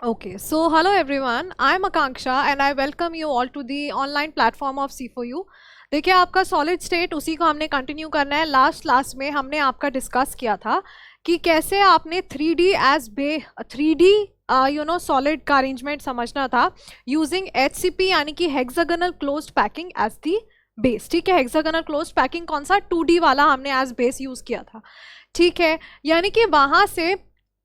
Okay, so hello everyone, I am Akanksha and I welcome you all to the online platform of C4U। देखिए आपका solid state उसी को हमने continue करना है। लास्ट क्लास में हमने आपका डिस्कस किया था कि कैसे आपने 3D एज बे 3D सॉलिड का अरेंजमेंट समझना था यूजिंग HCP यानी कि hexagonal closed packing as the base. ठीक है, हेक्सागोनल क्लोज्ड पैकिंग कौन सा 2D वाला हमने एज बेस यूज किया था। ठीक है, यानी कि वहां से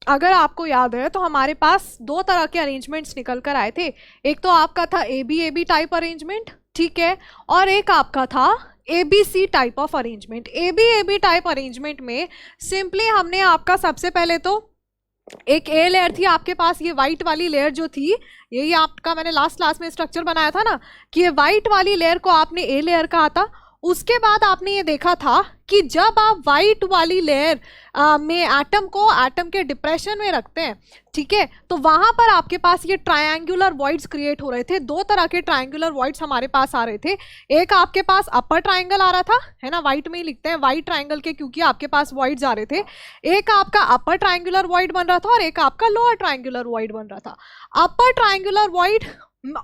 अगर आपको याद है तो हमारे पास दो तरह के अरेंजमेंट्स निकल कर आए थे। एक तो आपका था AB टाइप अरेंजमेंट, ठीक है, और एक आपका था ABC type of arrangement. AB type arrangement में सिंपली हमने आपका सबसे पहले तो एक ए लेयर थी आपके पास, ये वाइट वाली लेयर जो थी, यही आपका मैंने लास्ट क्लास में स्ट्रक्चर बनाया था ना कि ये वाइट वाली लेयर को आपने ए लेयर कहा था। उसके बाद आपने ये देखा था कि जब आप वाइट वाली लेयर में एटम को एटम के डिप्रेशन में रखते हैं, ठीक है, तो वहां पर आपके पास ये ट्रायंगुलर वॉइड्स क्रिएट हो रहे थे। दो तरह के ट्रायंगुलर वॉइड्स हमारे पास आ रहे थे। एक आपके पास अपर ट्रायंगल आ रहा था, है ना, वाइट में ही लिखते हैं वाइट ट्रायंगल के क्योंकि आपके पास वॉइड्स आ रहे थे। एक आपका अपर ट्रायंगुलर वॉइड बन रहा था और एक आपका लोअर ट्रायंगुलर वॉइड बन रहा था। अपर ट्रायंगुलर वॉइड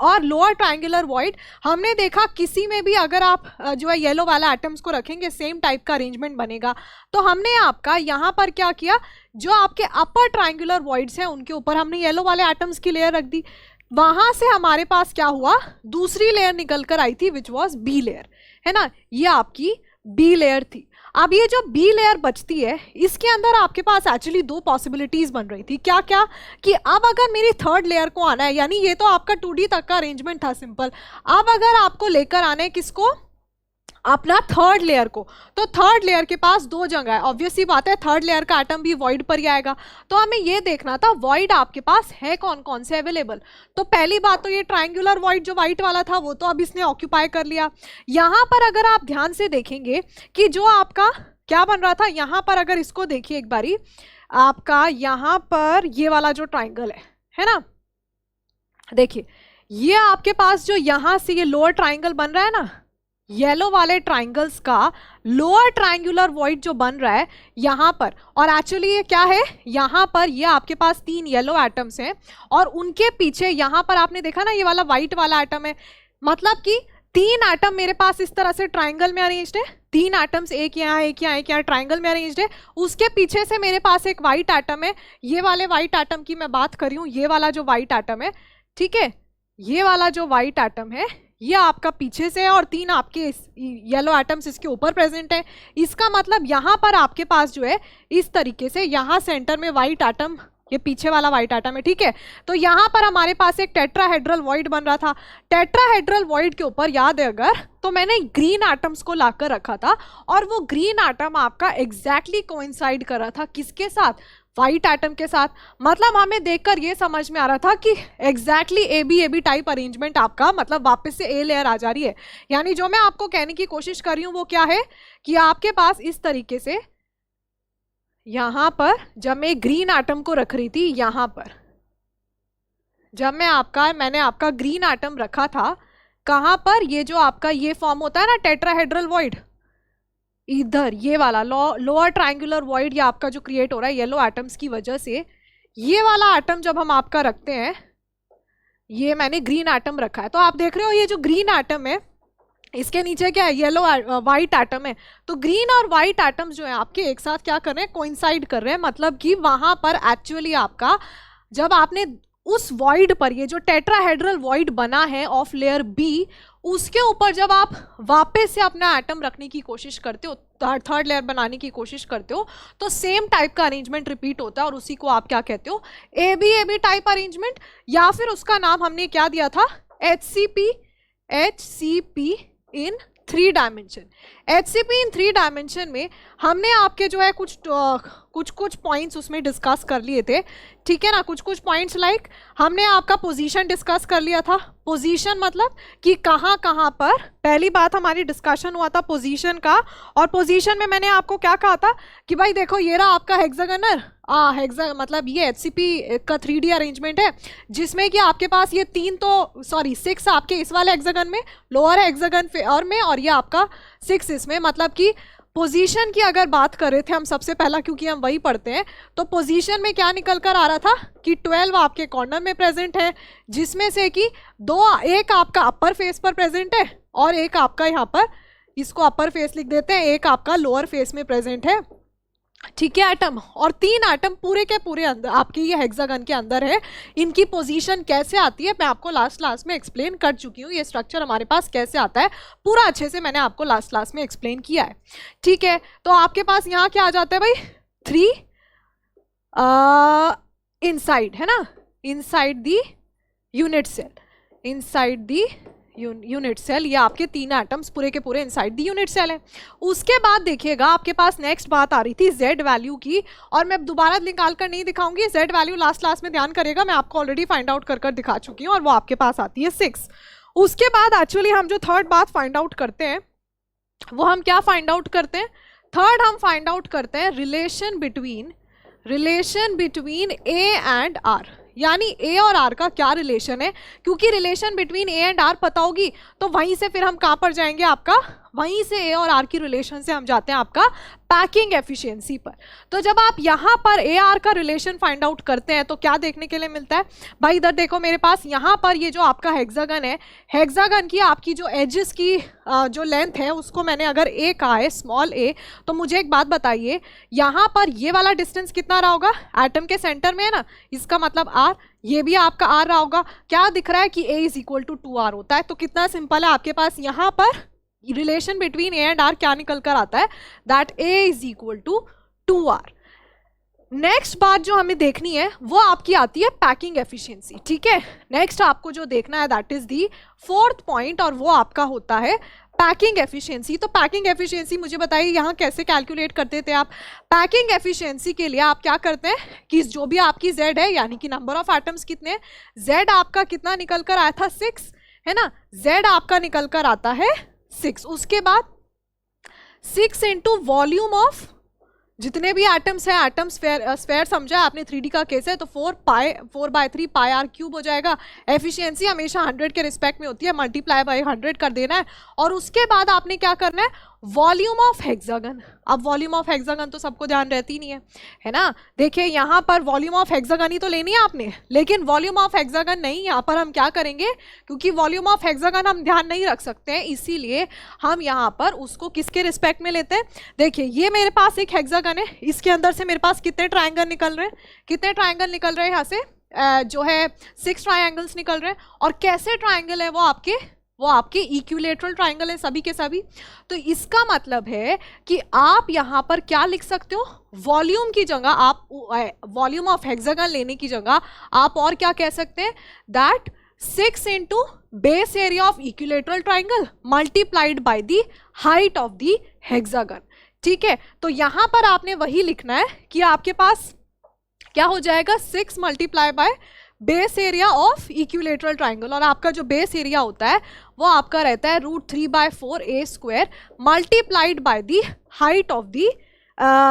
और लोअर ट्रायंगुलर वॉइड हमने देखा किसी में भी अगर आप जो है येलो वाला एटम्स को रखेंगे सेम टाइप का अरेंजमेंट बनेगा। तो हमने आपका यहाँ पर क्या किया, जो आपके अपर ट्रायंगुलर वॉइड्स हैं उनके ऊपर हमने येलो वाले एटम्स की लेयर रख दी। वहां से हमारे पास क्या हुआ, दूसरी लेयर निकल कर आई थी विच वॉज बी लेयर, है ना, ये आपकी बी लेयर थी। अब ये जो बी लेयर बचती है इसके अंदर आपके पास एक्चुअली दो पॉसिबिलिटीज बन रही थी। क्या क्या कि अब अगर मेरी थर्ड लेयर को आना है, यानी ये तो आपका 2D तक का अरेंजमेंट था सिंपल, अब अगर आपको लेकर आना है किसको, अपना थर्ड लेयर को, तो थर्ड लेयर के पास दो जगह है। ऑब्वियस सी बात है, थर्ड लेयर का एटम भी वॉइड पर ही आएगा। तो हमें ये देखना था वॉइड आपके पास है कौन कौन से अवेलेबल। तो पहली बात तो ये ट्रायंगुलर वॉइड जो वाइट वाला था वो तो अब इसने ऑक्यूपाई कर लिया। यहाँ पर अगर आप ध्यान से देखेंगे कि जो आपका क्या बन रहा था, यहाँ पर अगर इसको देखिए एक बारी, आपका यहाँ पर ये वाला जो ट्राइंगल है ना, देखिए ये आपके पास जो यहाँ से ये लोअर ट्राइंगल बन रहा है ना, येलो वाले ट्राइंगल्स का लोअर ट्रायंगुलर वॉइड जो बन रहा है यहाँ पर, और एक्चुअली ये क्या है, यहाँ पर ये आपके पास 3 येलो एटम्स हैं और उनके पीछे यहाँ पर आपने देखा ना ये वाला वाइट वाला एटम है, मतलब कि 3 एटम मेरे पास इस तरह से ट्राइंगल में अरेंज्ड है। 3 एटम्स, एक यहाँ एक यहाँ एक यहाँ ट्राइंगल में अरेंज्ड है। उसके पीछे से मेरे पास एक वाइट एटम है, ये वाले वाइट एटम की मैं बात कर रही हूँ, ये वाला जो वाइट एटम है, ठीक है, ये वाला जो वाइट एटम है ये आपका पीछे से है और 3 आपके येलो एटम्स इसके ऊपर प्रेजेंट है। इसका मतलब यहाँ पर आपके पास जो है इस तरीके से यहाँ सेंटर में वाइट एटम, ये पीछे वाला वाइट एटम है, ठीक है। तो यहाँ पर हमारे पास एक टेट्राहेड्रल वॉइड बन रहा था। टेट्राहेड्रल वॉइड के ऊपर याद है अगर, तो मैंने ग्रीन एटम्स को लाकर रखा था और वो ग्रीन एटम आपका एग्जैक्टली कोइंसाइड कर रहा था किसके साथ, वाइट एटम के साथ। मतलब हमें देखकर ये समझ में आ रहा था कि एग्जैक्टली AB टाइप अरेंजमेंट आपका, मतलब वापस से ए लेयर आ जा रही है। यानी जो मैं आपको कहने की कोशिश कर रही हूँ वो क्या है कि आपके पास इस तरीके से यहाँ पर जब मैं ग्रीन एटम को रख रही थी, यहाँ पर जब मैंने आपका ग्रीन एटम रखा था, कहाँ पर, ये जो आपका ये फॉर्म होता है ना टेट्राहेड्रल वॉइड, इधर ये वाला लोअर ट्रायंगुलर वॉइड ये आपका जो क्रिएट हो रहा है येलो एटम्स की वजह से, ये वाला एटम जब हम आपका रखते हैं, ये मैंने ग्रीन एटम रखा है, तो आप देख रहे हो ये जो ग्रीन एटम है इसके नीचे क्या है, येलो वाइट एटम है। तो ग्रीन और वाइट एटम्स जो है आपके एक साथ क्या कर रहे हैं, कोइंसाइड कर रहे हैं। मतलब कि वहां पर एक्चुअली आपका जब आपने उस वॉइड पर, ये जो टेट्राहेड्रल वॉइड बना है ऑफ लेयर बी, उसके ऊपर जब आप वापस से अपना एटम रखने की कोशिश करते हो, थर्ड लेयर बनाने की कोशिश करते हो, तो सेम टाइप का अरेंजमेंट रिपीट होता है और उसी को आप क्या कहते हो, AB टाइप अरेंजमेंट, या फिर उसका नाम हमने क्या दिया था, HCP इन 3 डायमेंशन। HCP इन 3 डायमेंशन में हमने आपके जो है कुछ पॉइंट्स उसमें डिस्कस कर लिए थे, ठीक है ना, कुछ पॉइंट्स लाइक हमने आपका पोजीशन डिस्कस कर लिया था। पोजीशन मतलब कि कहाँ कहाँ पर, पहली बात हमारी डिस्कशन हुआ था पोजीशन का, और पोजीशन में मैंने आपको क्या कहा था कि भाई देखो ये रहा आपका हेक्सागोनल, मतलब ये HCP का 3D अरेंजमेंट है जिसमें कि आपके पास ये 6 आपके इस वाले हेक्सागन में, लोअर हेक्सागन और में, और ये आपका 6 इसमें, मतलब कि पोजीशन की अगर बात कर रहे थे हम सबसे पहला, क्योंकि हम वही पढ़ते हैं, तो पोजीशन में क्या निकल कर आ रहा था कि 12 आपके कॉर्नर में प्रेजेंट है, जिसमें से कि एक आपका अपर फेस पर प्रेजेंट है और एक आपका यहाँ पर, इसको अपर फेस लिख देते हैं, एक आपका लोअर फेस में प्रेजेंट है, ठीक है एटम। और 3 एटम पूरे के पूरे अंदर आपकी ये हेक्सागन के अंदर है। इनकी पोजीशन कैसे आती है मैं आपको लास्ट क्लास में एक्सप्लेन कर चुकी हूँ। ये स्ट्रक्चर हमारे पास कैसे आता है पूरा अच्छे से मैंने आपको लास्ट क्लास में एक्सप्लेन किया है, ठीक है। तो आपके पास यहाँ क्या आ जाता है भाई, 3 इनसाइड, है ना, inside the unit cell, inside the unit cell, ये आपके 3 एटम्स पूरे के पूरे इनसाइड दी यूनिट सेल है। उसके बाद देखिएगा आपके पास नेक्स्ट बात आ रही थी जेड वैल्यू की, और मैं दोबारा निकाल कर नहीं दिखाऊंगी, जेड वैल्यू लास्ट क्लास में ध्यान करेगा, मैं आपको ऑलरेडी फाइंड आउट कर दिखा चुकी हूँ, और वो आपके पास आती है 6। उसके बाद एक्चुअली हम जो थर्ड बात फाइंड आउट करते हैं वो हम क्या फाइंड आउट करते हैं, थर्ड हम फाइंड आउट करते हैं relation between A and R, यानी ए और आर का क्या रिलेशन है। क्योंकि relation between A and R पता होगी तो वहीं से फिर हम कहाँ पर जाएंगे, आपका वहीं से ए और आर की रिलेशन से हम जाते हैं आपका पैकिंग एफिशिएंसी पर। तो जब आप यहाँ पर ए आर का रिलेशन फाइंड आउट करते हैं तो क्या देखने के लिए मिलता है भाई, इधर देखो मेरे पास यहाँ पर ये जो आपका हेक्सागन है, हेक्सागन की आपकी जो एजेस की जो लेंथ है उसको मैंने अगर ए कहा है, स्मॉल ए, तो मुझे एक बात बताइए, यहाँ पर ये वाला डिस्टेंस कितना रहा होगा, एटम के सेंटर में है ना, इसका मतलब आर, ये भी आपका आर रहा होगा। क्या दिख रहा है कि ए इज इक्वल टू 2r होता है। तो कितना सिंपल है, आपके पास यहाँ पर relation between A and R क्या निकल कर आता है, that A is equal to 2r। Next बात जो हमें देखनी है वो आपकी आती है पैकिंग एफिशिएंसी, ठीक है। नेक्स्ट आपको जो देखना है that is the 4th point, और वो आपका होता है पैकिंग एफिशिएंसी। तो पैकिंग एफिशिएंसी मुझे बताइए यहाँ कैसे कैलकुलेट करते थे आप। पैकिंग एफिशिएंसी के लिए आप क्या करते हैं कि जो भी आपकी z है, यानी कि नंबर ऑफ एटम्स कितने, z आपका कितना निकल कर आया था, 6, है ना, z आपका निकल कर आता है 6। उसके बाद 6 इंटू वॉल्यूम ऑफ जितने भी एटम्स हैं, एटम स्फेयर समझा आपने, 3D का केस है, तो 4/3 पाई आर क्यूब हो जाएगा। एफिशिएंसी हमेशा 100 के रिस्पेक्ट में होती है, मल्टीप्लाई बाय 100 कर देना है। और उसके बाद आपने क्या करना है, वॉल्यूम ऑफ हेक्सागन। अब वॉल्यूम ऑफ हेक्सागन तो सबको ध्यान रहती नहीं है ना। देखिए यहाँ पर वॉल्यूम ऑफ हेक्सागन ही तो लेनी है आपने, लेकिन वॉल्यूम ऑफ हेक्सागन नहीं, यहाँ पर हम क्या करेंगे, क्योंकि वॉल्यूम ऑफ हेक्सागन हम ध्यान नहीं रख सकते हैं, इसीलिए हम यहाँ पर उसको किसके रिस्पेक्ट में लेते हैं। देखिए ये मेरे पास एक हेक्सागन है, इसके अंदर से मेरे पास कितने ट्रायंगल निकल रहे हैं, कितने ट्रायंगल निकल रहे हैं यहाँ से, जो है 6 ट्रायंगल्स निकल रहे हैं। और कैसे ट्रायंगल है वो आपके इक्विलेटरल ट्रायंगल है सभी के सभी। तो इसका मतलब है कि आप यहाँ पर क्या लिख सकते हो, वॉल्यूम की जगह आप वॉल्यूम ऑफ हेक्सागन लेने की जगह आप और क्या कह सकते हैं, that 6 into base area of equilateral triangle multiplied by the height of the hexagon, ठीक है। तो यहाँ पर आपने वही लिखना है कि आपके पास क्या हो जाएगा, 6 multiply by base area of equilateral triangle, और आपका जो बेस एरिया होता है वो आपका रहता है √3/4a² multiplied by the height of the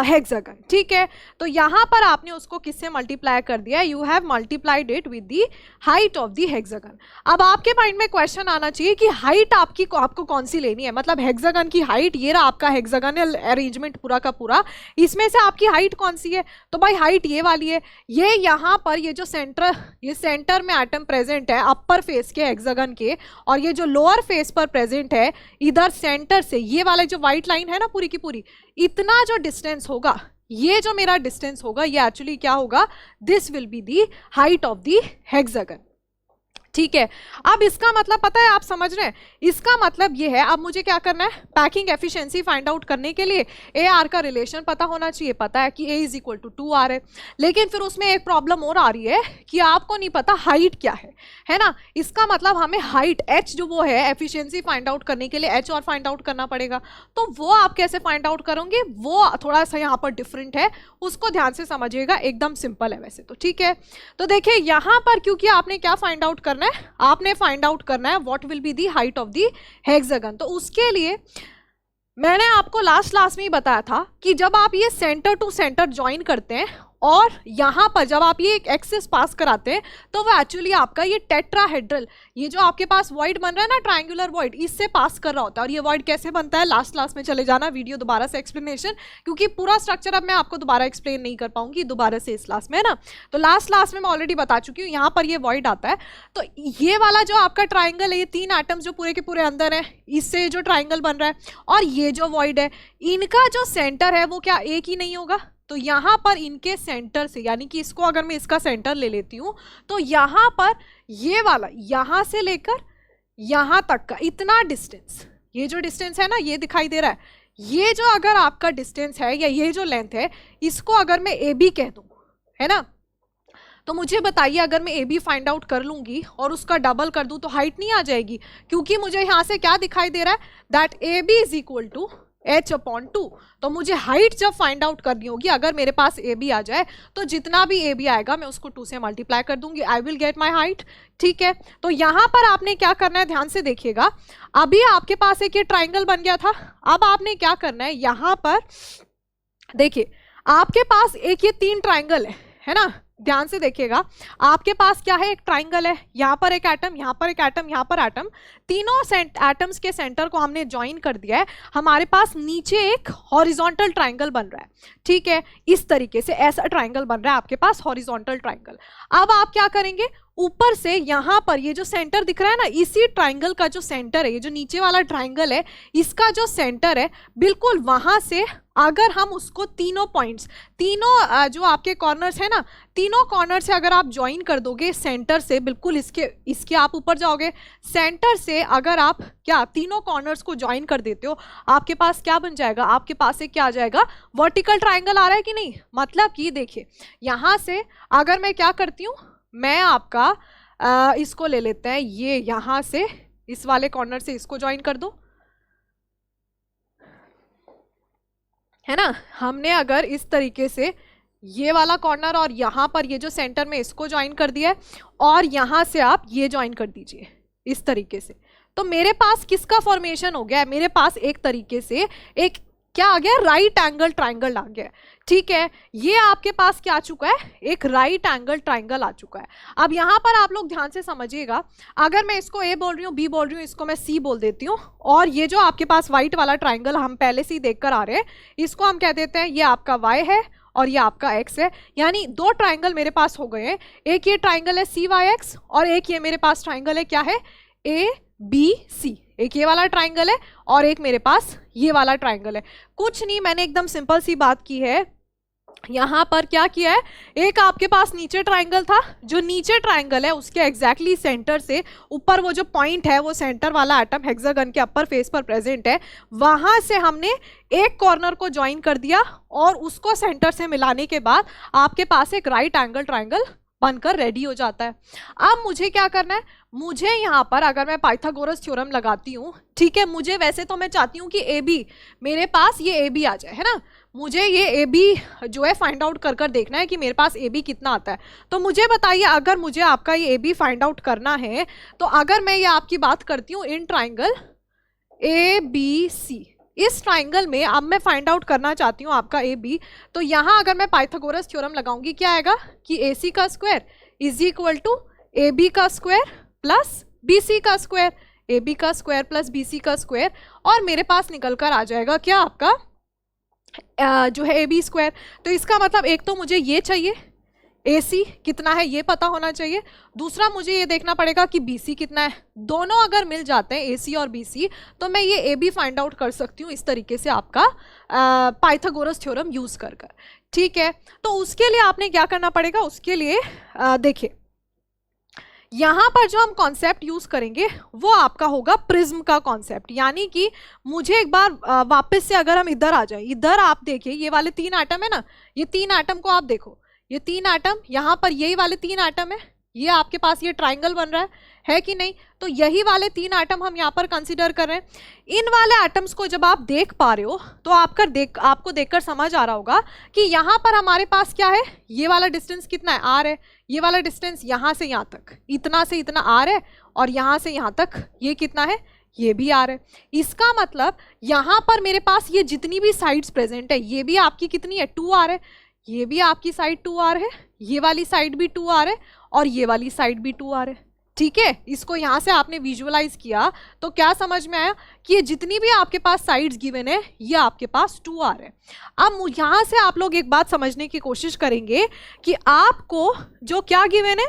hexagon, ठीक है। तो यहाँ पर आपने उसको किससे मल्टीप्लाई कर दिया, you have multiplied it with the height of the hexagon. अब आपके माइंड में क्वेश्चन आना चाहिए कि हाइट आपको कौन सी लेनी है, मतलब हेक्सागन की हाइट, ये रहा आपका हेक्सागनल अरेंजमेंट पूरा का पूरा, इसमें से आपकी हाइट कौन सी है, तो भाई हाइट ये वाली है। ये यहाँ पर ये जो सेंटर में एटम प्रेजेंट है अपर फेस के हेक्सागन के, और ये जो लोअर फेस पर प्रेजेंट है इधर सेंटर से, ये वाला जो व्हाइट लाइन है ना पूरी की पूरी, इतना जो डिस्टेंस होगा, ये जो मेरा डिस्टेंस होगा, ये एक्चुअली क्या होगा, this will be the height of the hexagon, ठीक है। अब इसका मतलब पता है, आप समझ रहे हैं, इसका मतलब ये है, अब मुझे क्या करना है, पैकिंग एफिशिएंसी फाइंड आउट करने के लिए ए आर का रिलेशन पता होना चाहिए। पता है कि ए इज इक्वल टू 2r है, लेकिन फिर उसमें एक प्रॉब्लम और आ रही है कि आपको नहीं पता हाइट क्या है ना। इसका मतलब हमें हाइट h जो वो है एफिशिएंसी फाइंड आउट करने के लिए h और फाइंड आउट करना पड़ेगा। तो वो आप कैसे फाइंड आउट करोगे, वो थोड़ा सा यहाँ पर डिफरेंट है, उसको ध्यान से समझिएगा, एकदम सिंपल है वैसे तो, ठीक है। तो देखिए यहाँ पर क्योंकि आपने क्या फाइंड आउट करना है, आपने फाइंड आउट करना है what will be the height of the hexagon. तो उसके लिए मैंने आपको लास्ट क्लास में ही बताया था कि जब आप ये सेंटर टू सेंटर ज्वाइन करते हैं और यहाँ पर जब आप ये एक एक्सिस पास कराते हैं तो वो एक्चुअली आपका ये टेट्राहेड्रल, ये जो आपके पास वॉइड बन रहा है ना ट्रायंगुलर वॉइड, इससे पास कर रहा होता है। और ये वॉइड कैसे बनता है लास्ट क्लास में चले जाना वीडियो दोबारा से एक्सप्लेनेशन, क्योंकि पूरा स्ट्रक्चर अब मैं आपको दोबारा एक्सप्लेन नहीं कर पाऊंगी दोबारा से इस क्लास में, है ना। तो लास्ट क्लास में मैं ऑलरेडी बता चुकी हूँ, यहाँ पर ये वॉइड आता है। तो ये वाला जो आपका ट्राइंगल है, ये 3 एटम्स जो पूरे के पूरे अंदर है, इससे जो ट्राइंगल बन रहा है, और ये जो वॉइड है, इनका जो सेंटर है वो क्या एक ही नहीं होगा। तो यहाँ पर इनके सेंटर से, यानी कि इसको अगर मैं इसका सेंटर ले लेती हूँ तो यहाँ पर ये वाला यहाँ से लेकर यहाँ तक का इतना डिस्टेंस, ये जो डिस्टेंस है ना ये दिखाई दे रहा है, ये जो अगर आपका डिस्टेंस है या ये जो लेंथ है, इसको अगर मैं ए बी कह दूँ, है ना, तो मुझे बताइए अगर मैं ए बी फाइंड आउट कर लूँगी और उसका डबल कर दूँ तो हाइट नहीं आ जाएगी, क्योंकि मुझे यहाँ से क्या दिखाई दे रहा है, that A B is equal to h/2। तो मुझे हाइट जब फाइंड आउट करनी होगी, अगर मेरे पास ए बी आ जाए तो जितना भी ए बी आएगा मैं उसको 2 से मल्टीप्लाई कर दूंगी, I will get my height. ठीक है, तो यहाँ पर आपने क्या करना है, ध्यान से देखिएगा। अभी आपके पास एक ये ट्राइंगल बन गया था, अब आपने क्या करना है, यहाँ पर देखिए आपके पास एक ये 3 ट्राइंगल है ना, ध्यान से देखिएगा। आपके पास क्या है, एक ट्राइंगल है, यहाँ पर एक एटम, यहाँ पर एक एटम, यहाँ पर एटम, तीनों एटम्स के सेंटर को हमने ज्वाइन कर दिया है। हमारे पास नीचे एक हॉरिजॉन्टल ट्राइंगल बन रहा है, ठीक है, इस तरीके से ऐसा ट्राइंगल बन रहा है आपके पास, हॉरिजॉन्टल ट्राइंगल। अब आप क्या करेंगे, ऊपर से यहाँ पर ये जो सेंटर दिख रहा है ना, इसी ट्राइंगल का जो सेंटर है, ये जो नीचे वाला ट्राइंगल है, इसका जो सेंटर है बिल्कुल वहां से अगर हम उसको तीनों पॉइंट्स, तीनों जो आपके कॉर्नर्स है ना, तीनों कॉर्नर से अगर आप ज्वाइन कर दोगे सेंटर से, बिल्कुल इसके आप ऊपर जाओगे, सेंटर से अगर आप क्या तीनों कॉर्नर्स को ज्वाइन कर देते हो, आपके पास क्या बन जाएगा, आपके पास एक क्या आ जाएगा, वर्टिकल ट्राइंगल आ रहा है कि नहीं। मतलब कि देखिए यहाँ से अगर मैं क्या करती हूँ, मैं आपका इसको ले लेते हैं, ये यहाँ से इस वाले कॉर्नर से इसको ज्वाइन कर दो, है ना। हमने अगर इस तरीके से ये वाला कॉर्नर और यहाँ पर ये जो सेंटर में इसको ज्वाइन कर दिया है, और यहाँ से आप ये ज्वाइन कर दीजिए इस तरीके से, तो मेरे पास किसका फॉर्मेशन हो गया है, मेरे पास एक तरीके से एक क्या आ गया, राइट एंगल ट्राइंगल आ गया। ठीक है, ये आपके पास क्या आ चुका है, एक राइट एंगल ट्राइंगल आ चुका है। अब यहाँ पर आप लोग ध्यान से समझिएगा, अगर मैं इसको ए बोल रही हूँ, बी बोल रही हूँ, इसको मैं सी बोल देती हूँ, और ये जो आपके पास व्हाइट वाला ट्राइंगल हम पहले से ही देख कर आ रहे हैं, इसको हम कह देते हैं ये आपका वाई है और ये आपका एक्स है। यानी 2 ट्राइंगल मेरे पास हो गए हैं, एक ये ट्राइंगल है सी वाई एक्स, और एक ये मेरे पास ट्राइंगल है क्या है, ए बी सी। एक ये वाला ट्राइंगल है और एक मेरे पास ये वाला ट्राइंगल है। कुछ नहीं, मैंने एकदम सिंपल सी बात की है, यहाँ पर क्या किया है, एक आपके पास नीचे ट्राइंगल था, जो नीचे ट्राइंगल है उसके एग्जैक्टली सेंटर से ऊपर वो जो पॉइंट है, वो सेंटर वाला एटम हेक्सागन के अपर फेस पर प्रेजेंट है, वहां से हमने एक कॉर्नर को ज्वाइन कर दिया, और उसको सेंटर से मिलाने के बाद आपके पास एक राइट एंगल ट्राइंगल बनकर रेडी हो जाता है। अब मुझे क्या करना है, मुझे यहाँ पर अगर मैं पाइथागोरस थ्योरम लगाती हूँ, ठीक है, मुझे वैसे तो मैं चाहती हूँ कि ए बी, मेरे पास ये ए बी आ जाए, है ना, मुझे ये ए बी जो है फाइंड आउट कर देखना है कि मेरे पास ए बी कितना आता है। तो मुझे बताइए, अगर मुझे आपका ये ए बी फाइंड आउट करना है, तो अगर मैं ये आपकी बात करती हूँ in triangle A B C, इस ट्राइंगल में अब मैं फाइंड आउट करना चाहती हूँ आपका ए बी, तो यहाँ अगर मैं पाइथागोरस थ्योरम लगाऊंगी, क्या आएगा कि ए सी का square is equal to A B का स्क्वायर प्लस बी सी का स्क्वायर, ए बी का स्क्वायर प्लस बी सी का स्क्वायर, और मेरे पास निकल कर आ जाएगा क्या आपका जो है ए बी स्क्वायर। तो इसका मतलब एक तो मुझे ये चाहिए, ए सी कितना है ये पता होना चाहिए, दूसरा मुझे ये देखना पड़ेगा कि बी सी कितना है। दोनों अगर मिल जाते हैं ए सी और बी सी, तो मैं ये ए बी फाइंड आउट कर सकती हूँ इस तरीके से आपका पाइथागोरस थ्योरम यूज कर। ठीक है, तो उसके लिए आपने क्या करना पड़ेगा, उसके लिए देखिए यहाँ पर जो हम कॉन्सेप्ट यूज करेंगे वो आपका होगा प्रिज्म का कॉन्सेप्ट। यानी कि मुझे एक बार वापस से अगर हम इधर आ जाए, इधर आप देखिए ये वाले 3 एटम है ना, ये 3 एटम को आप देखो, ये 3 एटम, यहाँ पर यही वाले 3 एटम है, ये आपके पास ये ट्राइंगल बन रहा है कि नहीं, तो यही वाले 3 एटम हम यहाँ पर कंसीडर कर रहे हैं। इन वाले एटम्स को जब आप देख पा रहे हो तो आपको देखकर समझ आ रहा होगा कि यहाँ पर हमारे पास क्या है, ये वाला डिस्टेंस कितना है, आर है, ये वाला डिस्टेंस यहाँ से यहाँ तक इतना से इतना आर है, और यहाँ से यहाँ तक ये कितना है, ये भी आर है। इसका मतलब यहाँ पर मेरे पास ये जितनी भी साइड्स प्रेजेंट है, ये भी आपकी कितनी है, 2 आर है, ये भी आपकी साइड 2r है, ये वाली साइड भी 2r है, और ये वाली साइड भी 2r है। ठीक है, इसको यहां से आपने विजुअलाइज किया तो क्या समझ में आया कि ये जितनी भी आपके पास साइड्स गिवन है ये आपके पास 2r है। अब यहां से आप लोग एक बात समझने की कोशिश करेंगे कि आपको जो क्या गिवन है,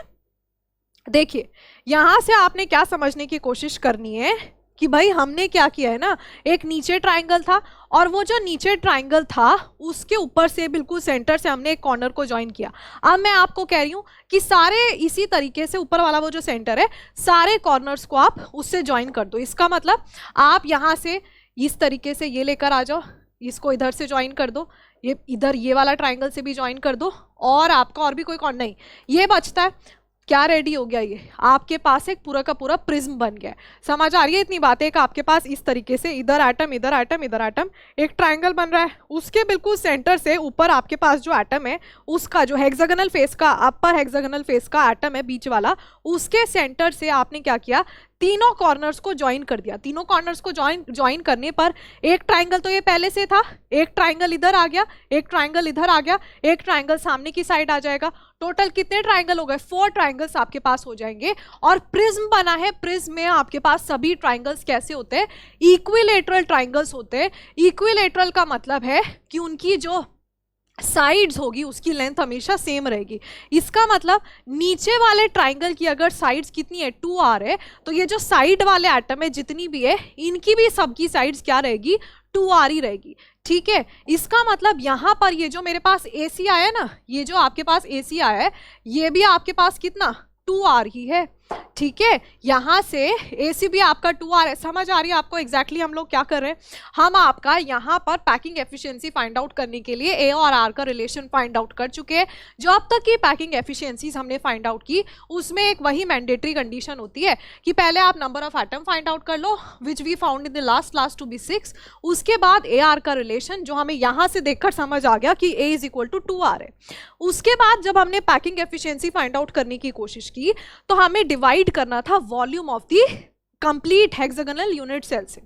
देखिए यहां से आपने क्या समझने की कोशिश करनी है कि भाई हमने क्या किया है ना, एक नीचे ट्राइंगल था और वो जो नीचे ट्राइंगल था उसके ऊपर से बिल्कुल सेंटर से हमने एक कॉर्नर को ज्वाइन किया। अब मैं आपको कह रही हूँ कि सारे इसी तरीके से ऊपर वाला वो जो सेंटर है सारे कॉर्नर्स को आप उससे ज्वाइन कर दो। इसका मतलब आप यहाँ से इस तरीके से ये लेकर आ जाओ, इसको इधर से ज्वाइन कर दो, ये इधर ये वाला ट्राइंगल से भी ज्वाइन कर दो, और आपका और भी कोई कॉर्नर नहीं, ये बचता है। क्या रेडी हो गया, ये आपके पास एक पूरा का पूरा प्रिज्म बन गया है। समझ आ रही है इतनी बातें कि आपके पास इस तरीके से इधर एटम इधर एटम इधर एटम एक ट्राइंगल बन रहा है, उसके बिल्कुल सेंटर से ऊपर आपके पास जो एटम है उसका जो हेक्सागोनल फेस का अपर हेक्सागोनल फेस का एटम है बीच वाला, उसके सेंटर से आपने क्या किया, तीनों कॉर्नर्स को ज्वाइन कर दिया। तीनों कॉर्नर्स को ज्वाइन करने पर एक ट्राइंगल तो ये पहले से था, एक ट्राइंगल इधर आ गया, एक ट्राइंगल इधर आ गया, एक ट्राइंगल सामने की साइड आ जाएगा। टोटल कितने ट्राइंगल हो गए, 4 ट्राइंगल्स आपके पास हो जाएंगे। और प्रिज्म बना है, प्रिज्म में आपके पास सभी ट्राइंगल्स कैसे होते हैं, इक्विलेटरल ट्राइंगल्स होते हैं। इक्विलेटरल का मतलब है कि उनकी जो साइड्स होगी उसकी लेंथ हमेशा सेम रहेगी। इसका मतलब नीचे वाले ट्राइंगल की अगर साइड्स कितनी है 2r है, तो ये जो साइड वाले एटम है जितनी भी है इनकी भी सबकी साइड्स क्या रहेगी, 2r ही रहेगी। ठीक है, इसका मतलब यहाँ पर ये जो मेरे पास AC आया है ना, ये जो आपके पास AC आया है ये भी आपके पास कितना 2r ही है। ठीक है, यहां से AC भी आपका 2r है। समझ आ रही है आपको एग्जैक्टली हम लोग क्या कर रहे हैं, हम आपका यहाँ पर पैकिंग एफिशिएंसी फाइंड आउट करने के लिए A और R का रिलेशन फाइंड आउट कर चुके हैं। जो अब तक की पैकिंग एफिशिएंसीज हमने फाइंड आउट की उसमें एक वही मैंडेटरी कंडीशन होती है कि पहले आप number of atom find out कर लो which we found in the last class to be 6, उसके बाद AR का रिलेशन जो हमें यहाँ से देखकर समझ आ गया कि A is equal to 2r है। उसके बाद जब हमने पैकिंग एफिशिएंसी फाइंड आउट करने की कोशिश की तो हमें डिवाइड करना था volume of the complete hexagonal unit cell से।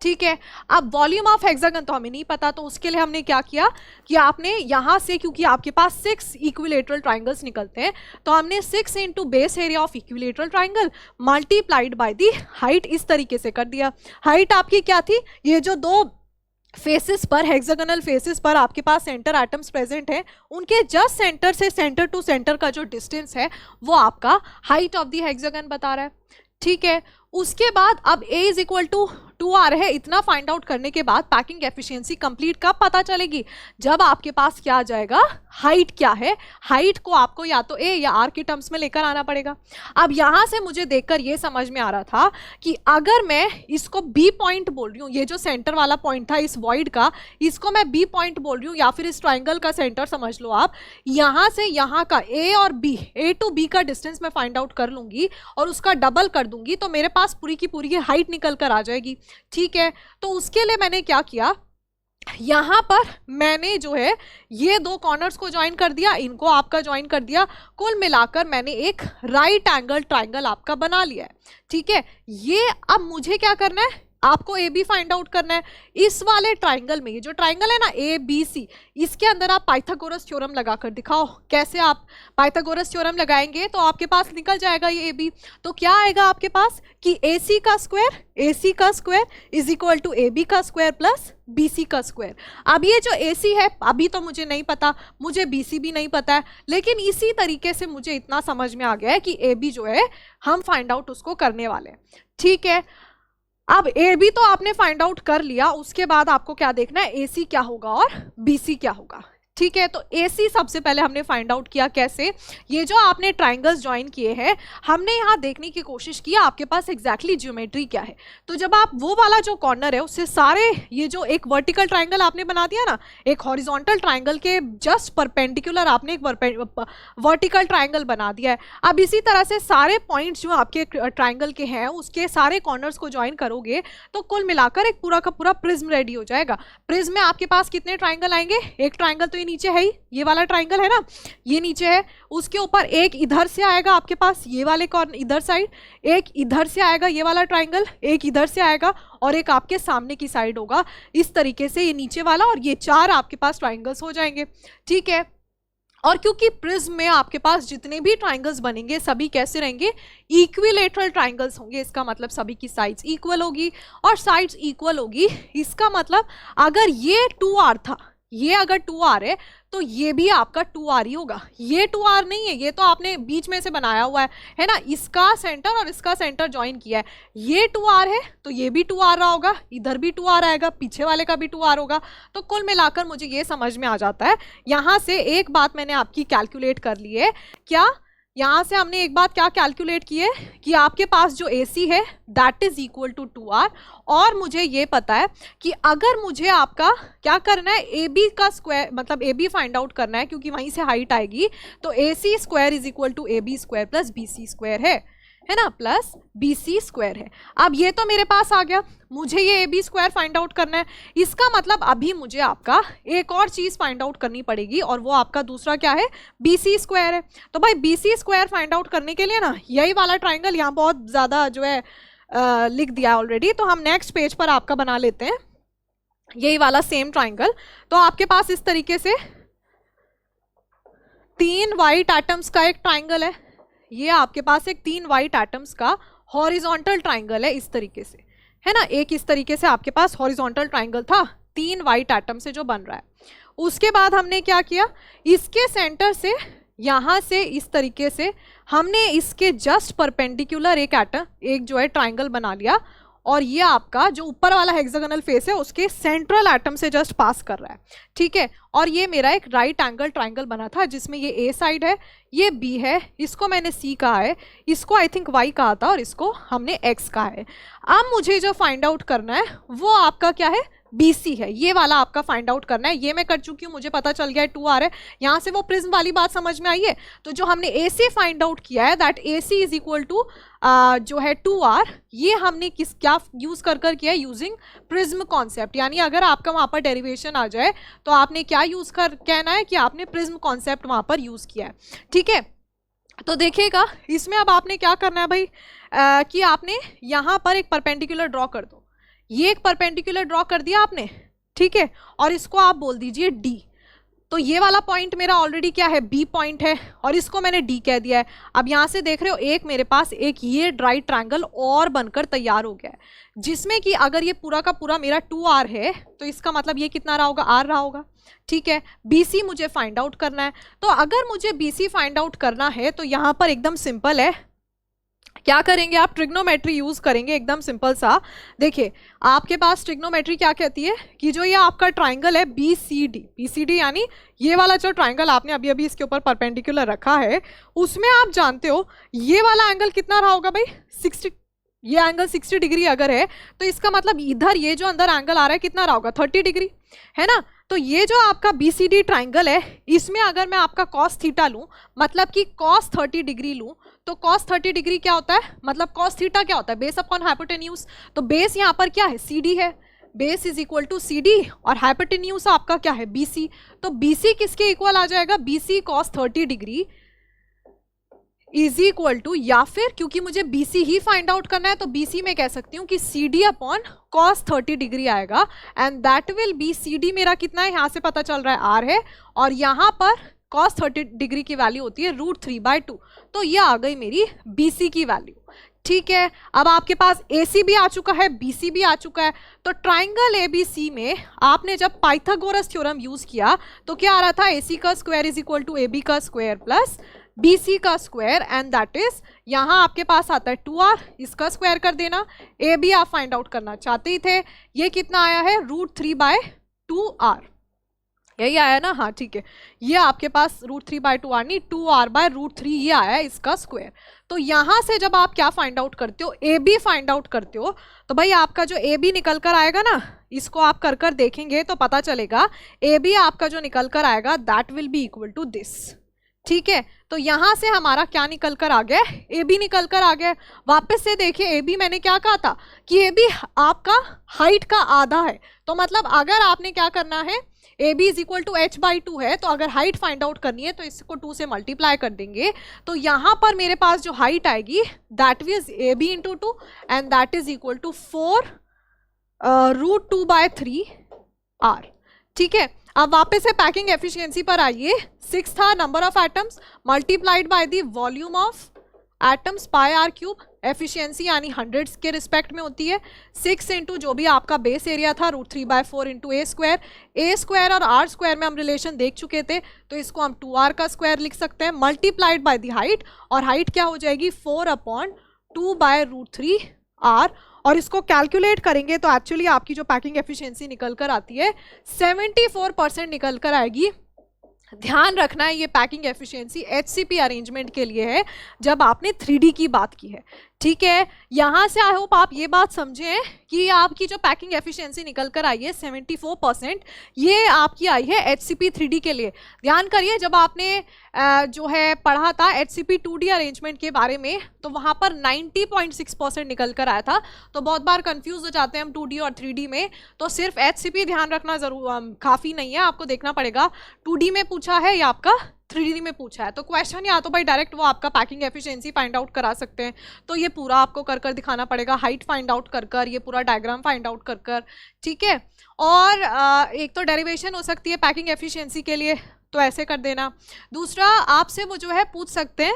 ठीक है, अब वॉल्यूम ऑफ हेक्सागन तो हमें नहीं पता, तो उसके लिए हमने क्या किया कि आपने यहां से, क्योंकि आपके पास 6 इक्विलेटरल ट्राइंगल्स निकलते हैं, तो हमने 6 into base area of equilateral triangle multiplied by the height इस तरीके से कर दिया। हाइट आपकी क्या थी, ये जो दो फेसेस पर हेक्सागोनल फेसेस पर आपके पास सेंटर एटम्स प्रेजेंट है उनके जस्ट सेंटर से सेंटर टू सेंटर का जो डिस्टेंस है वो आपका हाइट ऑफ द हेक्सागन बता रहा है। ठीक है, उसके बाद अब A is equal to 2r है। इतना फाइंड आउट करने के बाद पैकिंग एफिशिएंसी कंप्लीट कब पता चलेगी, जब आपके पास क्या आ जाएगा, हाइट क्या है। हाइट को आपको या तो A या R के टर्म्स में लेकर आना पड़ेगा। अब यहां से मुझे देखकर ये समझ में आ रहा था कि अगर मैं इसको B पॉइंट बोल रही हूँ, ये जो सेंटर वाला पॉइंट था इस वॉइड का, इसको मैं B पॉइंट बोल रही हूँ या फिर इस ट्राइंगल का सेंटर समझ लो आप, यहां से यहां का A और B, A टू B का डिस्टेंस मैं फाइंड आउट कर लूंगी और उसका डबल कर दूंगी तो मेरे पास पूरी की पूरी हाइट निकल कर आ जाएगी। ठीक है, तो उसके लिए मैंने क्या किया, यहां पर मैंने जो है ये दो कॉर्नर्स को ज्वाइन कर दिया, इनको आपका ज्वाइन कर दिया, कुल मिलाकर मैंने एक राइट एंगल ट्राइंगल आपका बना लिया है। ठीक है, ये अब मुझे क्या करना है, आपको ए बी फाइंड आउट करना है। इस वाले ट्राइंगल में, ये जो ट्राइंगल है ना ABC, इसके अंदर आप पाइथागोरस थ्योरम लगाकर दिखाओ। कैसे आप पाइथागोरस थ्योरम लगाएंगे तो आपके पास निकल जाएगा ये AB। तो क्या आएगा आपके पास कि AC का square is equal to AB का स्क्वायर प्लस BC का स्क्वायर। अब ये जो AC है अभी तो मुझे नहीं पता, मुझे BC भी नहीं पता है, लेकिन इसी तरीके से मुझे इतना समझ में आ गया है कि AB जो है हम फाइंड आउट उसको करने वाले हैं। ठीक है, अब AB तो आपने फाइंड आउट कर लिया, उसके बाद आपको क्या देखना है, AC क्या होगा और BC क्या होगा। ठीक है, तो AC सबसे पहले हमने फाइंड आउट किया कैसे, ये जो आपने ट्राइंगल्स ज्वाइन किए हैं हमने यहाँ देखने की कोशिश की आपके पास एग्जैक्टली ज्योमेट्री क्या है। तो जब आप वो वाला जो कॉर्नर है उससे सारे ये जो एक वर्टिकल ट्राइंगल आपने बना दिया ना, एक हॉरिजॉन्टल ट्राइंगल के जस्ट परपेंडिकुलर आपने एक वर्टिकल ट्राइंगल बना दिया है। अब इसी तरह से सारे पॉइंट्स जो आपके ट्राइंगल के हैं उसके सारे कॉर्नर्स को ज्वाइन करोगे तो कुल मिलाकर एक पूरा का पूरा प्रिज्म रेडी हो जाएगा। प्रिज्म में आपके पास कितने ट्राइंगल आएंगे, एक ट्राइंगल तो नीचे है ही, ये वाला ट्राइंगल है ना, ये नीचे है, उसके ऊपर एक इधर से आएगा आपके पास ये वाले कॉर्नर इधर साइड, एक इधर से आएगा ये वाला ट्राइंगल, एक इधर से आएगा और एक आपके सामने की साइड होगा। इस तरीके से ये नीचे वाला और ये 4 आपके पास ट्राइंगल्स हो जाएंगे। ठीक है, और क्योंकि प्रिज्म में आपके पास जितने भी ट्राइंगल्स बनेंगे सभी कैसे रहेंगे, इक्विलेटरल ट्राइंगल्स होंगे। इसका मतलब सभी की साइड्स इक्वल होगी, और साइड्स इक्वल होगी इसका मतलब अगर ये 2r था, ये अगर 2r है तो ये भी आपका 2r ही होगा। ये 2r नहीं है, ये तो आपने बीच में से बनाया हुआ है ना, इसका सेंटर और इसका सेंटर ज्वाइन किया है। ये 2r है तो ये भी 2r रहा होगा, इधर भी 2r आएगा, पीछे वाले का भी 2r होगा। तो कुल मिलाकर मुझे ये समझ में आ जाता है, यहाँ से एक बात मैंने आपकी कैलकुलेट कर ली है। क्या? यहाँ से हमने एक बात क्या कैलकुलेट की है कि आपके पास जो AC है that is equal to 2r, और मुझे ये पता है कि अगर मुझे आपका क्या करना है, AB का स्क्वायर मतलब AB फाइंड आउट करना है, क्योंकि वहीं से हाइट आएगी, तो AC square is equal to AB square plus BC square है ना, प्लस BC स्क्वायर है। अब ये तो मेरे पास आ गया, मुझे ये AB स्क्वायर फाइंड आउट करना है। इसका मतलब अभी मुझे आपका एक और चीज फाइंड आउट करनी पड़ेगी, और वो आपका दूसरा क्या है, BC स्क्वायर है। तो भाई BC स्क्वायर फाइंड आउट करने के लिए ना यही वाला ट्राइंगल यहाँ बहुत ज्यादा जो है लिख दिया ऑलरेडी, तो हम नेक्स्ट पेज पर आपका बना लेते हैं यही वाला सेम ट्राइंगल। तो आपके पास इस तरीके से 3 वाइट एटम्स का एक ट्राइंगल है, ये आपके पास एक 3 वाइट एटम्स का हॉरिजॉन्टल ट्राइंगल है इस तरीके से, है ना। एक इस तरीके से आपके पास हॉरिजॉन्टल ट्राइंगल था 3 वाइट एटम से जो बन रहा है। उसके बाद हमने क्या किया, इसके सेंटर से यहाँ से इस तरीके से हमने इसके जस्ट परपेंडिकुलर एक जो है ट्राइंगल बना लिया, और ये आपका जो ऊपर वाला हेक्सागोनल फेस है उसके सेंट्रल एटम से जस्ट पास कर रहा है, ठीक है। और ये मेरा एक राइट एंगल ट्राइंगल बना था जिसमें ये A साइड है, ये B है, इसको मैंने C कहा है, इसको आई थिंक Y कहा था, और इसको हमने X कहा है। अब मुझे जो फाइंड आउट करना है वो आपका क्या है, BC है, ये वाला आपका फाइंड आउट करना है। ये मैं कर चुकी हूँ, मुझे पता चल गया है 2r है। यहाँ से वो प्रिज्म वाली बात समझ में आई है। तो जो हमने AC फाइंड आउट किया है that AC is equal to जो है 2r, ये हमने क्या यूज कर किया है, यूजिंग प्रिज्म कॉन्सेप्ट। यानी अगर आपका वहाँ पर डेरिवेशन आ जाए तो आपने क्या यूज कर कहना है कि आपने प्रिज्म कॉन्सेप्ट वहाँ पर यूज किया है, ठीक है। तो देखिएगा इसमें अब आपने क्या करना है भाई, कि आपने यहाँ पर एक परपेंडिकुलर ड्रॉ कर दो। ये एक परपेंडिकुलर ड्रॉ कर दिया आपने, ठीक है, और इसको आप बोल दीजिए D। तो ये वाला पॉइंट मेरा ऑलरेडी क्या है, B पॉइंट है, और इसको मैंने D कह दिया है। अब यहाँ से देख रहे हो एक मेरे पास एक ये राइट ट्रायंगल और बनकर तैयार हो गया है, जिसमें कि अगर ये पूरा का पूरा मेरा 2r है तो इसका मतलब ये कितना रहा होगा, r रहा होगा, ठीक है। BC मुझे फाइंड आउट करना है। तो अगर मुझे BC फाइंड आउट करना है तो यहाँ पर एकदम सिंपल है, क्या करेंगे आप, ट्रिग्नोमेट्री यूज करेंगे, एकदम सिंपल सा। देखिए आपके पास ट्रिग्नोमेट्री क्या कहती है कि जो ये आपका ट्राइंगल है BCD यानी ये वाला जो ट्राइंगल आपने अभी अभी इसके ऊपर परपेंडिकुलर रखा है, उसमें आप जानते हो ये वाला एंगल कितना रहा होगा भाई, 60। ये एंगल 60 डिग्री अगर है तो इसका मतलब इधर ये जो अंदर एंगल आ रहा है कितना रहा होगा, 30 डिग्री, है ना। तो ये जो आपका BCD ट्राइंगल है, इसमें अगर मैं आपका cos थीटा लूं, मतलब कि cos 30 डिग्री लूं, तो cos 30 डिग्री क्या होता है, मतलब cos थीटा क्या होता है, बेस अपॉन हाइपोटेन्यूज। तो बेस यहाँ पर क्या है, CD है, base is equal to CD, और हाइपोटेन्यूज आपका क्या है, BC। तो BC किसके इक्वल आ जाएगा, BC cos 30 degree is equal to, या फिर क्योंकि मुझे BC ही फाइंड आउट करना है तो BC में कह सकती हूँ कि CD अपॉन cos 30 डिग्री आएगा, and that will B, CD मेरा कितना है, यहाँ से पता चल रहा है R है, और यहाँ पर cos 30 डिग्री की वैल्यू होती है √3/2। तो ये आ गई मेरी BC की वैल्यू, ठीक है। अब आपके पास AC भी आ चुका है, BC भी आ चुका है। तो ट्राइंगल ABC में आपने जब पाइथागोरस थ्योरम यूज किया तो क्या आ रहा था, AC का square is equal to AB का स्क्वायर प्लस BC का स्क्वायर, एंड दैट इज यहाँ आपके पास आता है 2r, इसका स्क्वायर कर देना। AB आप फाइंड आउट करना चाहते ही थे, ये कितना आया है, √3/2r, यही आया ना, हाँ ठीक है। ये आपके पास √3/2r नहीं, 2r/√3 ये आया है इसका स्क्वायर। तो यहाँ से जब आप क्या फाइंड आउट करते हो, AB फाइंड आउट करते हो, तो भाई आपका जो AB निकल कर आएगा ना, इसको आप कर देखेंगे तो पता चलेगा AB आपका जो निकल कर आएगा that will be equal to this, ठीक है। तो यहां से हमारा क्या निकल कर आ गया, AB निकल कर आ गया। वापस से देखिए AB मैंने क्या कहा था कि AB आपका हाइट का आधा है, तो मतलब अगर आपने क्या करना है, AB is equal to h/2 है, तो अगर हाइट फाइंड आउट करनी है तो इसको 2 से मल्टीप्लाई कर देंगे। तो यहाँ पर मेरे पास जो हाइट आएगी that is AB into 2, and that is equal to 4 √2/3r, ठीक है। अब वापस से पैकिंग एफिशिएंसी पर आइए। 6 था number of atoms multiplied by the volume of atoms pi R cube. Efficiency यानी हंड्रेड्स के रिस्पेक्ट में होती है। 6 इंटू जो भी आपका बेस एरिया था √3/4 इंटू ए स्क्वायर और आर स्क्वायर में हम रिलेशन देख चुके थे, तो इसको हम 2r का स्क्वायर लिख सकते हैं मल्टीप्लाइड बाय द हाइट, और हाइट क्या हो जाएगी 4/2/√3r। और इसको कैलकुलेट करेंगे तो एक्चुअली आपकी जो पैकिंग एफिशिएंसी निकल कर आती है 74% निकल कर आएगी। ध्यान रखना है ये पैकिंग एफिशिएंसी HCP अरेंजमेंट के लिए है जब आपने 3D की बात की है, ठीक है। यहां से आई होप आप ये बात समझें कि आपकी जो पैकिंग एफिशिएंसी निकल कर आई है 74%, ये आपकी आई है HCP 3D के लिए। ध्यान करिए जब आपने जो है पढ़ा था HCP 2D अरेंजमेंट के बारे में, तो वहां पर 90.6% निकल कर आया था। तो बहुत बार कंफ्यूज हो जाते हैं हम 2D और 3D में, तो सिर्फ HCP ध्यान रखना जरूर काफी नहीं है, आपको देखना पड़ेगा 2D में पूछा है या आपका 3D में पूछा है। तो क्वेश्चन या तो भाई डायरेक्ट वो आपका पैकिंग एफिशिएंसी फाइंड आउट करा सकते हैं, तो ये पूरा आपको कर कर दिखाना पड़ेगा, हाइट फाइंड आउट कर कर, ये पूरा डायग्राम फाइंड आउट कर कर, ठीक है। और एक तो डेरिवेशन हो सकती है पैकिंग एफिशिएंसी के लिए, तो ऐसे कर देना। दूसरा आपसे वो जो है पूछ सकते हैं